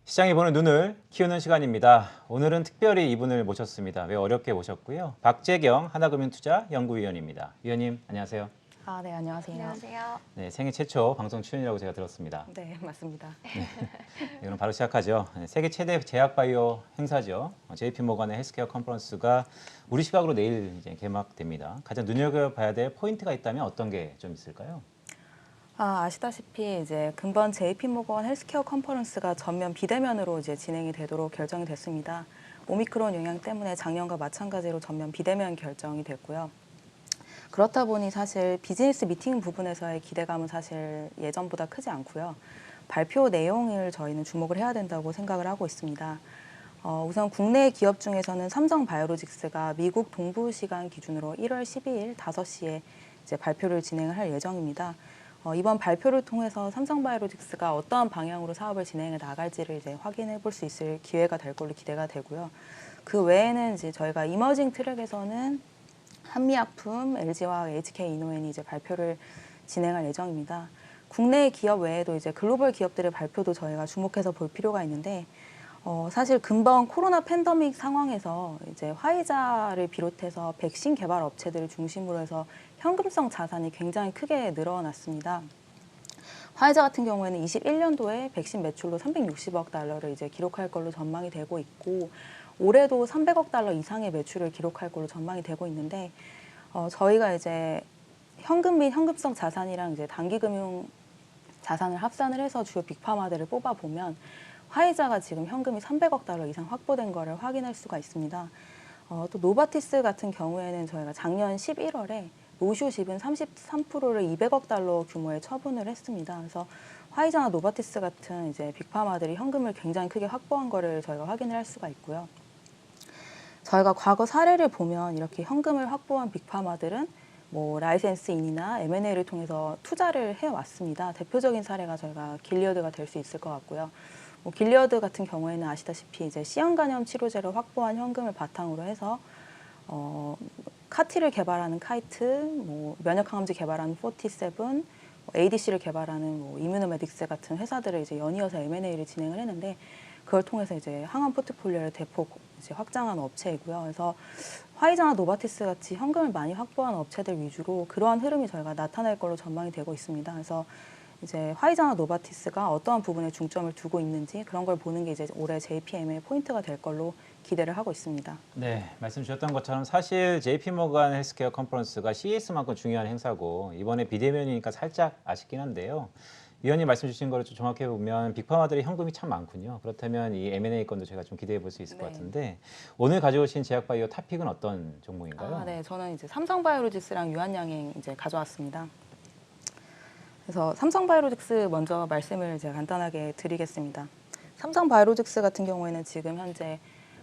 시장이 보는 눈을 키우는 시간입니다. 오늘은 특별히 이분을 모셨습니다. 왜 어렵게 모셨고요. 박재경 하나금융투자 연구위원입니다. 위원님 안녕하세요. 네, 안녕하세요. 안녕하세요. 네, 생애 최초 방송 출연이라고 제가 들었습니다. 네, 맞습니다. 네, 그럼 바로 시작하죠. 세계 최대 제약바이오 행사죠. JP모간의 헬스케어 컨퍼런스가 우리 시각으로 내일 이제 개막됩니다. 가장 눈여겨봐야 될 포인트가 있다면 어떤 게 좀 있을까요? 아시다시피 이제 금번 JP모건 헬스케어 컨퍼런스가 전면 비대면으로 이제 진행이 되도록 결정이 됐습니다. 오미크론 영향 때문에 작년과 마찬가지로 전면 비대면 결정이 됐고요. 그렇다 보니 사실 비즈니스 미팅 부분에서의 기대감은 사실 예전보다 크지 않고요. 발표 내용을 저희는 주목을 해야 된다고 생각을 하고 있습니다. 우선 국내 기업 중에서는 삼성바이오로직스가 미국 동부 시간 기준으로 1월 12일 5시에 이제 발표를 진행을 할 예정입니다. 이번 발표를 통해서 삼성바이오로직스가 어떠한 방향으로 사업을 진행해 나갈지를 이제 확인해 볼 수 있을 기회가 될 걸로 기대가 되고요. 그 외에는 이제 저희가 이머징 트랙에서는 한미약품, LG와 HK이노엔이 이제 발표를 진행할 예정입니다. 국내 기업 외에도 이제 글로벌 기업들의 발표도 저희가 주목해서 볼 필요가 있는데, 사실 금번 코로나 팬데믹 상황에서 이제 화이자를 비롯해서 백신 개발 업체들을 중심으로 해서 현금성 자산이 굉장히 크게 늘어났습니다. 화이자 같은 경우에는 21년도에 백신 매출로 360억 달러를 이제 기록할 걸로 전망이 되고 있고, 올해도 300억 달러 이상의 매출을 기록할 걸로 전망이 되고 있는데, 저희가 이제 현금 및 현금성 자산이랑 이제 단기금융 자산을 합산을 해서 주요 빅파마들을 뽑아 보면 화이자가 지금 현금이 300억 달러 이상 확보된 거를 확인할 수가 있습니다. 또 노바티스 같은 경우에는 저희가 작년 11월에 로슈 지분 33%를 200억 달러 규모의 처분을 했습니다. 그래서 화이자나 노바티스 같은 이제 빅파마들이 현금을 굉장히 크게 확보한 거를 저희가 확인을 할 수가 있고요. 저희가 과거 사례를 보면 이렇게 현금을 확보한 빅파마들은 뭐 라이센스인이나 M&A를 통해서 투자를 해왔습니다. 대표적인 사례가 저희가 길리어드가 될 수 있을 것 같고요. 뭐 길리어드 같은 경우에는 아시다시피 이제 시형 간염 치료제를 확보한 현금을 바탕으로 해서 카티를 개발하는 카이트, 뭐 면역 항암제 개발하는 47, ADC를 개발하는 뭐 이뮤노메딕스 같은 회사들을 이제 연이어서 M&A를 진행을 했는데, 그걸 통해서 이제 항암 포트폴리오를 대폭 이제 확장한 업체이고요. 그래서 화이자나 노바티스 같이 현금을 많이 확보한 업체들 위주로 그러한 흐름이 저희가 나타날 걸로 전망이 되고 있습니다. 그래서 이제 화이자나 노바티스가 어떠한 부분에 중점을 두고 있는지 그런 걸 보는 게 이제 올해 JPM의 포인트가 될 걸로 기대를 하고 있습니다. 네, 말씀 주셨던 것처럼 사실 JP모간 헬스케어 컨퍼런스가 CES만큼 중요한 행사고 이번에 비대면이니까 살짝 아쉽긴 한데요. 위원님 말씀 주신 거를 좀 정확히 보면 빅파마들이 현금이 참 많군요. 그렇다면 이 M&A 건도 제가 좀 기대해 볼 수 있을 것 같은데, 오늘 가져오신 제약바이오 탑픽은 어떤 종목인가요? 네, 저는 이제 삼성바이오로직스랑 유한양행 이제 가져왔습니다. 그래서 삼성바이오로직스 먼저 말씀을 제가 간단하게 드리겠습니다. 삼성바이오로직스 같은 경우에는 지금 현재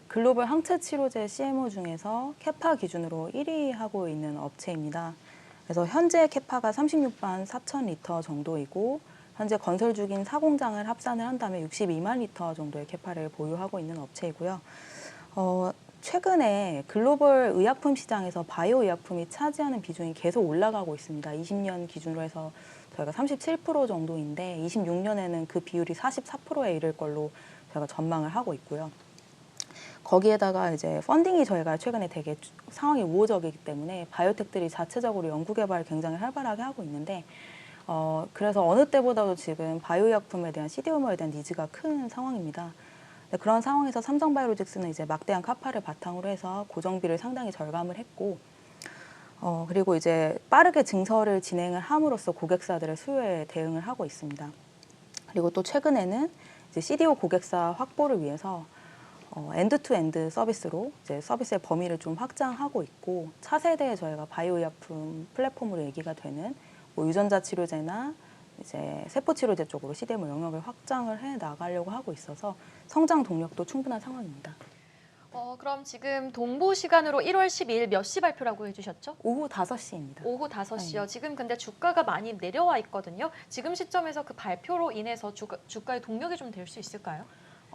글로벌 항체 치료제 CMO 중에서 캐파 기준으로 1위 하고 있는 업체입니다. 그래서 현재 캐파가 36만 4천 리터 정도이고, 현재 건설 중인 사공장을 합산을 한다면 62만 리터 정도의 캐파를 보유하고 있는 업체이고요. 최근에 글로벌 의약품 시장에서 바이오 의약품이 차지하는 비중이 계속 올라가고 있습니다. 20년 기준으로 해서 저희가 37% 정도인데 26년에는 그 비율이 44%에 이를 걸로 저희가 전망을 하고 있고요. 거기에다가 이제 펀딩이 저희가 최근에 되게 상황이 우호적이기 때문에 바이오텍들이 자체적으로 연구개발을 굉장히 활발하게 하고 있는데, 그래서 어느 때보다도 지금 바이오의약품에 대한 CDMO에 대한 니즈가 큰 상황입니다. 그런 상황에서 삼성바이오로직스는 이제 막대한 카파를 바탕으로 해서 고정비를 상당히 절감을 했고, 그리고 이제 빠르게 증설을 진행을 함으로써 고객사들의 수요에 대응을 하고 있습니다. 그리고 또 최근에는 이제 CDO 고객사 확보를 위해서 엔드투엔드 서비스로 이제 서비스의 범위를 좀 확장하고 있고, 차세대에 저희가 바이오의약품 플랫폼으로 얘기가 되는 뭐 유전자 치료제나 이제 세포 치료제 쪽으로 CDMO 영역을 확장을 해 나가려고 하고 있어서 성장 동력도 충분한 상황입니다. 그럼 지금 동부 시간으로 1월 12일 몇 시 발표라고 해주셨죠? 오후 5시입니다. 오후 5시요. 지금 근데 주가가 많이 내려와 있거든요. 지금 시점에서 그 발표로 인해서 주가의 동력이 좀 될 수 있을까요?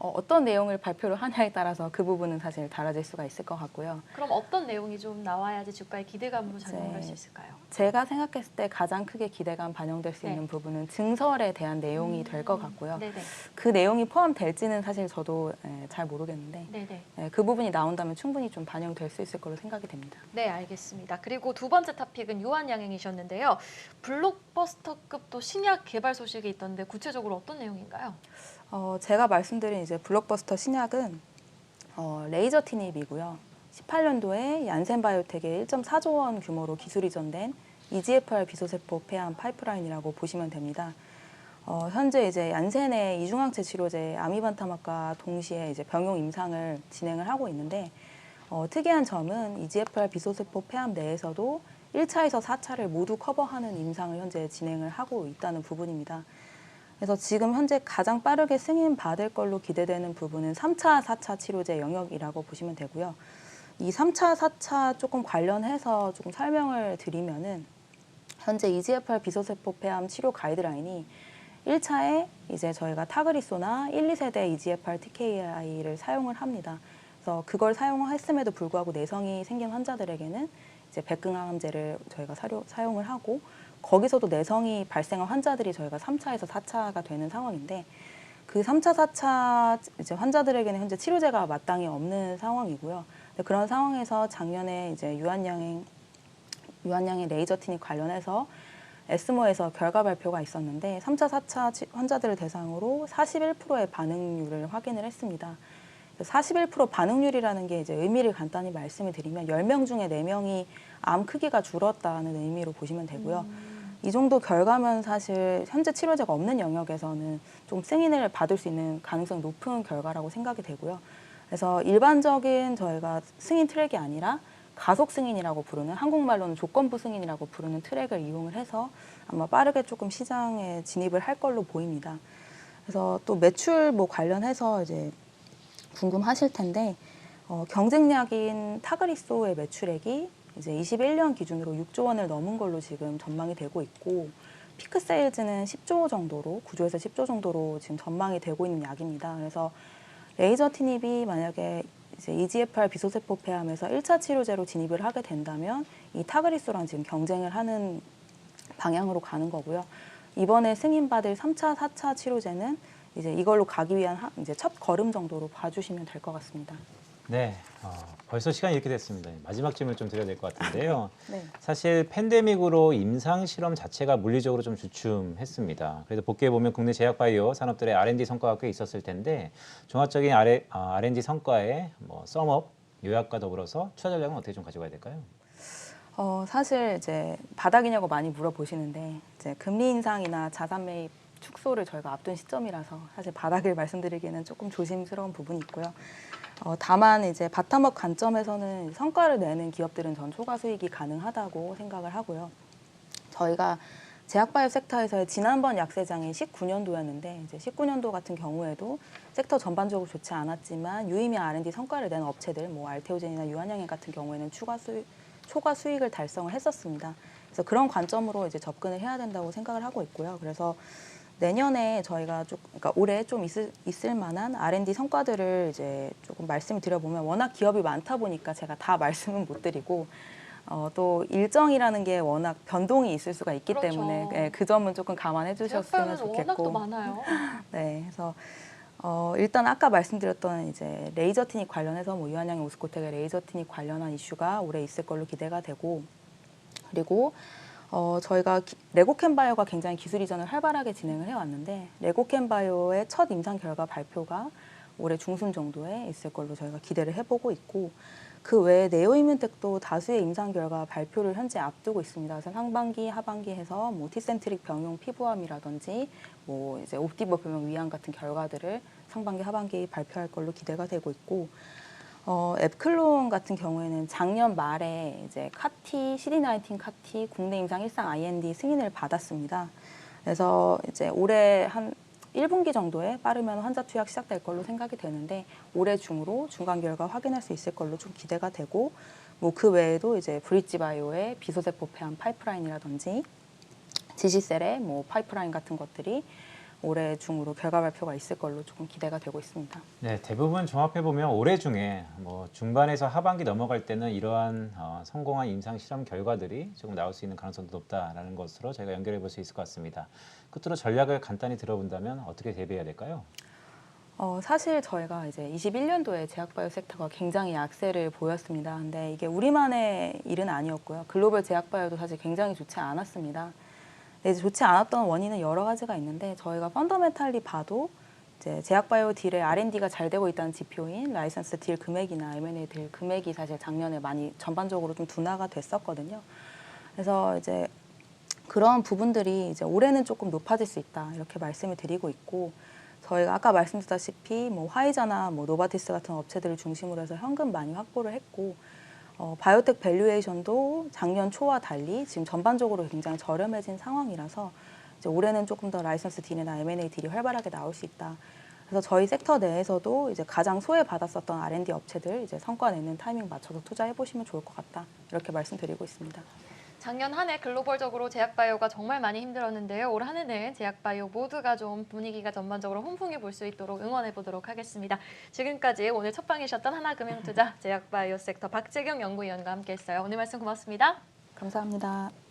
어떤 내용을 발표를 하냐에 따라서 그 부분은 사실 달라질 수가 있을 것 같고요. 그럼 어떤 내용이 좀 나와야지 주가의 기대감으로 작용할 수 있을까요? 제가 생각했을 때 가장 크게 기대감 반영될 수 네. 있는 부분은 증설에 대한 내용이 될 것 같고요. 네네. 그 내용이 포함될지는 사실 저도 잘 모르겠는데 네네. 그 부분이 나온다면 충분히 좀 반영될 수 있을 걸로 생각이 됩니다. 네, 알겠습니다. 그리고 두 번째 토픽은 유한양행이셨는데요. 블록버스터급 또 신약 개발 소식이 있던데 구체적으로 어떤 내용인가요? 제가 말씀드린 이제 블록버스터 신약은 레이저 티닙이고요. 18년도에 얀센바이오텍의 1.4조 원 규모로 기술 이전된 EGFR 비소세포 폐암 파이프라인이라고 보시면 됩니다. 현재 이제 얀센의 이중항체 치료제 아미반타막과 동시에 이제 병용 임상을 진행을 하고 있는데 특이한 점은 EGFR 비소세포 폐암 내에서도 1차에서 4차를 모두 커버하는 임상을 현재 진행을 하고 있다는 부분입니다. 그래서 지금 현재 가장 빠르게 승인 받을 걸로 기대되는 부분은 3차, 4차 치료제 영역이라고 보시면 되고요. 이 3차, 4차 조금 관련해서 조금 설명을 드리면은 현재 EGFR 비소세포 폐암 치료 가이드라인이 1차에 이제 저희가 타그리소나 1, 2세대 EGFR TKI를 사용을 합니다. 그래서 그걸 사용했음에도 불구하고 내성이 생긴 환자들에게는 이제 백궁항암제를 저희가 사용을 하고 거기서도 내성이 발생한 환자들이 저희가 3차에서 4차가 되는 상황인데 그 3차, 4차 이제 환자들에게는 현재 치료제가 마땅히 없는 상황이고요. 그런 상황에서 작년에 이제 유한양행 레이저 티닙 관련해서 에스모에서 결과 발표가 있었는데 3차, 4차 환자들을 대상으로 41%의 반응률을 확인을 했습니다. 41% 반응률이라는 게 이제 의미를 간단히 말씀을 드리면 10명 중에 4명이 암 크기가 줄었다는 의미로 보시면 되고요. 이 정도 결과면 사실 현재 치료제가 없는 영역에서는 좀 승인을 받을 수 있는 가능성이 높은 결과라고 생각이 되고요. 그래서 일반적인 저희가 승인 트랙이 아니라 가속 승인이라고 부르는 한국말로는 조건부 승인이라고 부르는 트랙을 이용을 해서 아마 빠르게 조금 시장에 진입을 할 걸로 보입니다. 그래서 또 매출 관련해서 이제 궁금하실 텐데 경쟁약인 타그리소의 매출액이 이제 21년 기준으로 6조 원을 넘은 걸로 지금 전망이 되고 있고 피크 세일즈는 10조 정도로 9조에서 10조 정도로 지금 전망이 되고 있는 약입니다. 그래서 레이저 티닙이 만약에 이제 EGFR 비소세포 폐암에서 1차 치료제로 진입을 하게 된다면 이 타그리소랑 지금 경쟁을 하는 방향으로 가는 거고요. 이번에 승인받을 3차, 4차 치료제는 이제 이걸로 가기 위한 이제 첫 걸음 정도로 봐주시면 될 것 같습니다. 네, 벌써 시간이 이렇게 됐습니다. 마지막 질문 좀 드려야 될 것 같은데요. 네. 사실 팬데믹으로 임상 실험 자체가 물리적으로 좀 주춤했습니다. 그래서 복귀해 보면 국내 제약바이오 산업들의 R&D 성과가 꽤 있었을 텐데 종합적인 R&D 성과의 썸업 요약과 더불어서 투자 전략은 어떻게 좀 가져가야 될까요? 사실 이제 바닥이냐고 많이 물어보시는데 이제 금리 인상이나 자산 매입 축소를 저희가 앞둔 시점이라서 사실 바닥을 말씀드리기는 조금 조심스러운 부분이 있고요. 다만 이제 바텀업 관점에서는 성과를 내는 기업들은 전 초과 수익이 가능하다고 생각을 하고요. 저희가 제약바이오 섹터에서의 지난번 약세장이 19년도였는데 이제 19년도 같은 경우에도 섹터 전반적으로 좋지 않았지만 유의미 R&D 성과를 낸 업체들, 알테오젠이나 유한양행 같은 경우에는 초과 수익을 달성을 했었습니다. 그래서 그런 관점으로 이제 접근을 해야 된다고 생각을 하고 있고요. 그래서 내년에 저희가 그러니까 올해 좀 있을 만한 R&D 성과들을 이제 조금 말씀을 드려보면 워낙 기업이 많다 보니까 제가 다 말씀은 못 드리고 또 일정이라는 게 워낙 변동이 있을 수가 있기 그렇죠. 때문에 그 점은 조금 감안해 주셨으면 제약바이오는 좋겠고. 워낙 또 많아요. 네, 그래서 일단 아까 말씀드렸던 이제 레이저 티닙 관련해서 유한양행 오스코텍의 레이저 티닙 관련한 이슈가 올해 있을 걸로 기대가 되고 그리고 저희가 레고캠바이오가 굉장히 기술 이전을 활발하게 진행을 해왔는데 레고캠바이오의 첫 임상 결과 발표가 올해 중순 정도에 있을 걸로 저희가 기대를 해보고 있고 그 외에 네오이뮨텍도 다수의 임상 결과 발표를 현재 앞두고 있습니다. 그래서 상반기, 하반기 해서 티센트릭 병용 피부암이라든지 이제 옵티버 병용 위암 같은 결과들을 상반기, 하반기 발표할 걸로 기대가 되고 있고 앱클론 같은 경우에는 작년 말에 이제 카티, CD19 카티 국내 임상 일상 IND 승인을 받았습니다. 그래서 이제 올해 한 1분기 정도에 빠르면 환자 투약 시작될 걸로 생각이 되는데 올해 중으로 중간 결과 확인할 수 있을 걸로 좀 기대가 되고 그 외에도 이제 브릿지바이오의 비소세포 폐암 파이프라인이라든지 지시셀의 파이프라인 같은 것들이 올해 중으로 결과 발표가 있을 걸로 조금 기대가 되고 있습니다. 네, 대부분 종합해 보면 올해 중에 뭐 중반에서 하반기 넘어갈 때는 이러한 성공한 임상 실험 결과들이 조금 나올 수 있는 가능성도 높다라는 것으로 저희가 연결해 볼 수 있을 것 같습니다. 끝으로 전략을 간단히 들어본다면 어떻게 대비해야 될까요? 사실 저희가 이제 21년도에 제약바이오 섹터가 굉장히 약세를 보였습니다. 근데 이게 우리만의 일은 아니었고요. 글로벌 제약바이오도 사실 굉장히 좋지 않았습니다. 근데 이제 좋지 않았던 원인은 여러 가지가 있는데 저희가 펀더멘탈리 봐도 이제 제약바이오 딜의 R&D가 잘 되고 있다는 지표인 라이선스 딜 금액이나 M&A 딜 금액이 사실 작년에 많이 전반적으로 좀 둔화가 됐었거든요. 그래서 이제 그런 부분들이 이제 올해는 조금 높아질 수 있다 이렇게 말씀을 드리고 있고 저희가 아까 말씀드렸다시피 뭐 화이자나 뭐 노바티스 같은 업체들을 중심으로 해서 현금 많이 확보를 했고 바이오텍 밸류에이션도 작년 초와 달리 지금 전반적으로 굉장히 저렴해진 상황이라서 이제 올해는 조금 더 라이선스 딜이나 M&A 딜이 활발하게 나올 수 있다. 그래서 저희 섹터 내에서도 이제 가장 소외받았었던 R&D 업체들 이제 성과 내는 타이밍 맞춰서 투자해 보시면 좋을 것 같다. 이렇게 말씀드리고 있습니다. 작년 한 해 글로벌적으로 제약바이오가 정말 많이 힘들었는데요. 올 한 해는 제약바이오 모두가 좀 분위기가 전반적으로 훈풍이 불 수 있도록 응원해 보도록 하겠습니다. 지금까지 오늘 첫방이셨던 하나금융투자 제약바이오 섹터 박재경 연구위원과 함께했어요. 오늘 말씀 고맙습니다. 감사합니다.